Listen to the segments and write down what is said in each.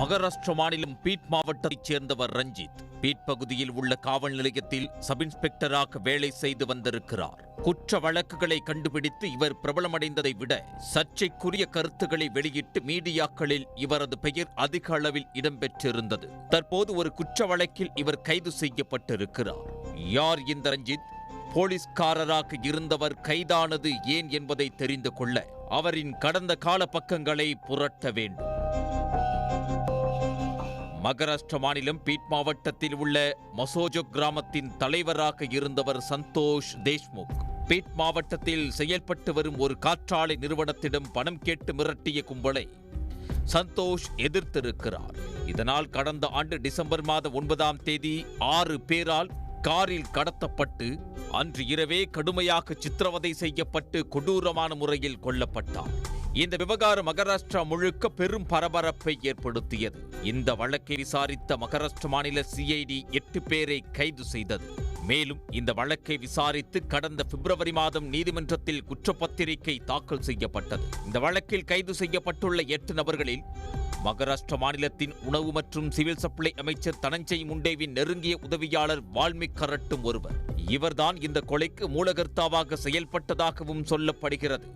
மகாராஷ்டிர மாநிலம் பீட் மாவட்டத்தைச் சேர்ந்தவர் ரஞ்சித். பீட் பகுதியில் உள்ள காவல் நிலையத்தில் சப் இன்ஸ்பெக்டராக வேலை செய்து வந்திருக்கிறார். குற்ற வழக்குகளை கண்டுபிடித்து இவர் பிரபலமடைந்ததை விட சர்ச்சைக்குரிய கருத்துக்களை வெளியிட்டு மீடியாக்களில் இவரது பெயர் அதிக அளவில் இடம்பெற்றிருந்தது. தற்போது ஒரு குற்ற வழக்கில் இவர் கைது செய்யப்பட்டிருக்கிறார். யார் இந்த ரஞ்சித்? போலீஸ்காரராக இருந்தவர் கைதானது ஏன் என்பதை தெரிந்து கொள்ள அவரின் கடந்த கால பக்கங்களை புரட்ட வேண்டும். மகாராஷ்டிர மாநிலம் பீட் மாவட்டத்தில் உள்ள மசோஜோ கிராமத்தின் தலைவராக இருந்தவர் சந்தோஷ் தேஷ்முக். பீட் மாவட்டத்தில் செயல்பட்டு வரும் ஒரு காற்றாலை நிறுவனத்திடம் பணம் கேட்டு மிரட்டிய கும்பலை சந்தோஷ் எதிர்த்திருக்கிறார். இதனால் கடந்த ஆண்டு டிசம்பர் மாதம் 9ஆம் தேதி 6 பேரால் காரில் கடத்தப்பட்டு அன்று இரவே கடுமையாக சித்திரவதை செய்யப்பட்டு கொடூரமான முறையில் கொல்லப்பட்டார். இந்த விவகாரம் மகாராஷ்டிரா முழுக்க பெரும் பரபரப்பை ஏற்படுத்தியது. இந்த வழக்கை விசாரித்த மகாராஷ்டிர மாநில CID 8 பேரை கைது செய்தது. மேலும் இந்த வழக்கை விசாரித்து கடந்த பிப்ரவரி மாதம் நீதிமன்றத்தில் குற்றப்பத்திரிகை தாக்கல் செய்யப்பட்டது. இந்த வழக்கில் கைது செய்யப்பட்டுள்ள 8 நபர்களில் மகாராஷ்டிர மாநிலத்தின் உணவு மற்றும் சிவில் சப்ளை அமைச்சர் தனஞ்சய் முண்டேவின் நெருங்கிய உதவியாளர் வால்மீக் கரட்டும் ஒருவர். இவர்தான் இந்த கொலைக்கு மூலகர்த்தாவாக செயல்பட்டதாகவும் சொல்லப்படுகிறது.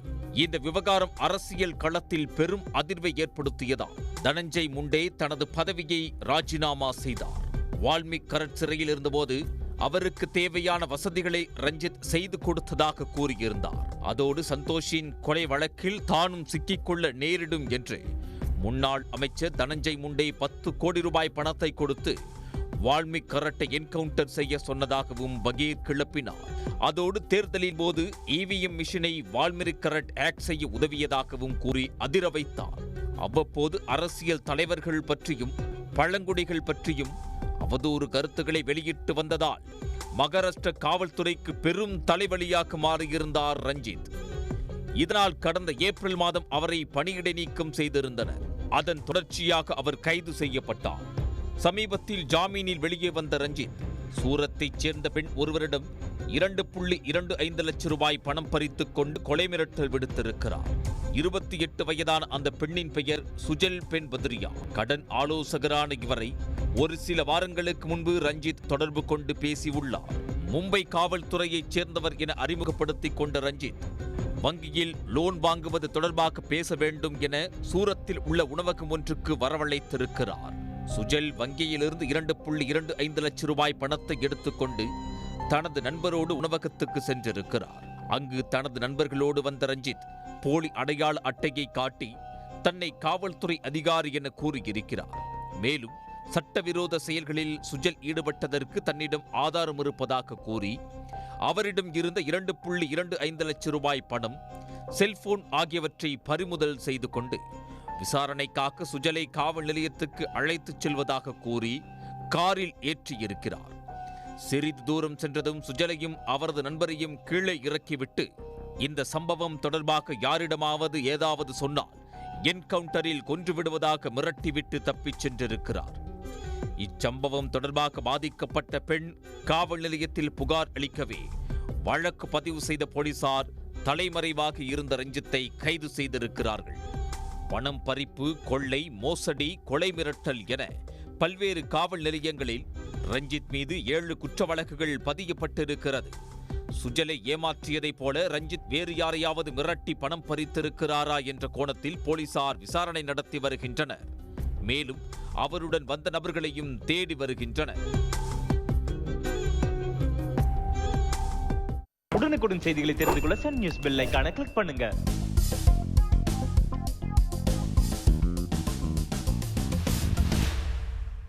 இந்த விவகாரம் அரசியல் களத்தில் பெரும் அதிர்வை ஏற்படுத்தியதால் தனஞ்சய் முண்டே தனது பதவியை ராஜினாமா செய்தார். வால்மீக் கரட் சிறையில் இருந்தபோது அவருக்கு தேவையான வசதிகளை ரஞ்சித் செய்து கொடுத்ததாக கூறியிருந்தார். அதோடு சந்தோஷின் கொலை வழக்கில் தானும் சிக்கிக்கொள்ள நேரிடும் என்று முன்னாள் அமைச்சர் தனஞ்சய் முண்டே 10 கோடி ரூபாய் பணத்தை கொடுத்து வால்மீக் கரட்டை என்கவுண்டர் செய்ய சொன்னதாகவும் பகீர் கிளப்பினார். அதோடு தேர்தலின் போது EVM மிஷினை வால்மீக் கரட் ஹேக் செய்ய உதவியதாகவும் கூறி அதிர வைத்தார். அவ்வப்போது அரசியல் தலைவர்கள் பற்றியும் பழங்குடிகள் பற்றியும் அவதூறு கருத்துக்களை வெளியிட்டு வந்ததால் மகாராஷ்டிர காவல்துறைக்கு பெரும் தலைவலியாக மாறியிருந்தார் ரஞ்சித். இதனால் கடந்த ஏப்ரல் மாதம் அவரை பணியிடை நீக்கம் செய்திருந்தனர். அதன் தொடர்ச்சியாக அவர் கைது செய்யப்பட்டார். சமீபத்தில் ஜாமீனில் வெளியே வந்த ரஞ்சித் சூரத்தைச் சேர்ந்த பெண் ஒருவரிடம் 2.25 லட்சம் ரூபாய் பணம் பறித்துக் கொண்டு கொலை மிரட்டல் விடுத்திருக்கிறார். 28 வயதான அந்த பெண்ணின் பெயர் சுஜல் பென் பத்ரியா. கடன் ஆலோசகரான இவரை ஒரு சில வாரங்களுக்கு முன்பு ரஞ்சித் தொடர்பு கொண்டு பேசியுள்ளார். மும்பை காவல்துறையைச் சேர்ந்தவர் என அறிமுகப்படுத்திக் கொண்ட ரஞ்சித் வங்கியில் லோன் வாங்குவது தொடர்பாக பேச வேண்டும் என சூரத்தில் உள்ள உணவகம் ஒன்றுக்கு வரவழைத்திருக்கிறார். சுஜல் வங்கியிலிருந்து 2.25 லட்சம் ரூபாய் பணத்தை எடுத்துக்கொண்டு தனது நண்பரோடு உணவகத்துக்கு சென்றிருக்கிறார். அங்கு தனது நண்பர்களோடு வந்த ரஞ்சித் போலி அடையாள அட்டையை காட்டி தன்னை காவல்துறை அதிகாரி என கூறியிருக்கிறார். மேலும் சட்டவிரோத செயல்களில் சுஜல் ஈடுபட்டதற்கு தன்னிடம் ஆதாரம் இருப்பதாக கூறி அவரிடம் இருந்த 2.25 லட்சம் ரூபாய் பணம், செல்போன் ஆகியவற்றை பறிமுதல் செய்து கொண்டு விசாரணைக்காக சுஜலை காவல் நிலையத்துக்கு அழைத்துச் செல்வதாக கூறி காரில் ஏற்றியிருக்கிறார். சிறிது தூரம் சென்றதும் சுஜலையும் அவரது நண்பரையும் கீழே இறக்கிவிட்டு இந்த சம்பவம் தொடர்பாக யாரிடமாவது ஏதாவது சொன்னால் என்கவுண்டரில் கொன்றுவிடுவதாக மிரட்டிவிட்டு தப்பிச் சென்றிருக்கிறார். இச்சம்பவம் தொடர்பாக பாதிக்கப்பட்ட பெண் காவல் நிலையத்தில் புகார் அளிக்கவே வழக்கு பதிவு செய்த போலீசார் தலைமறைவாக இருந்த ரஞ்சித்தை கைது செய்திருக்கிறார்கள். பணம் பறிப்பு, கொள்ளை, மோசடி, கொலை மிரட்டல் என பல்வேறு காவல் நிலையங்களில் ரஞ்சித் மீது 7 குற்ற வழக்குகள் பதியப்பட்டிருக்கிறது. சுஜலை ஏமாற்றியதைப் போல ரஞ்சித் வேறு யாரையாவது மிரட்டி பணம் பறித்திருக்கிறாரா என்ற கோணத்தில் போலீசார் விசாரணை நடத்தி வருகின்றனர். மேலும் அவருடன் வந்த நபர்களையும் தேடி வருகின்றனர். உடனுக்குடன் செய்திகளை தெரிந்து கொள்ள சன் நியூஸ் பெல் ஐகானை கிளிக் பண்ணுங்க.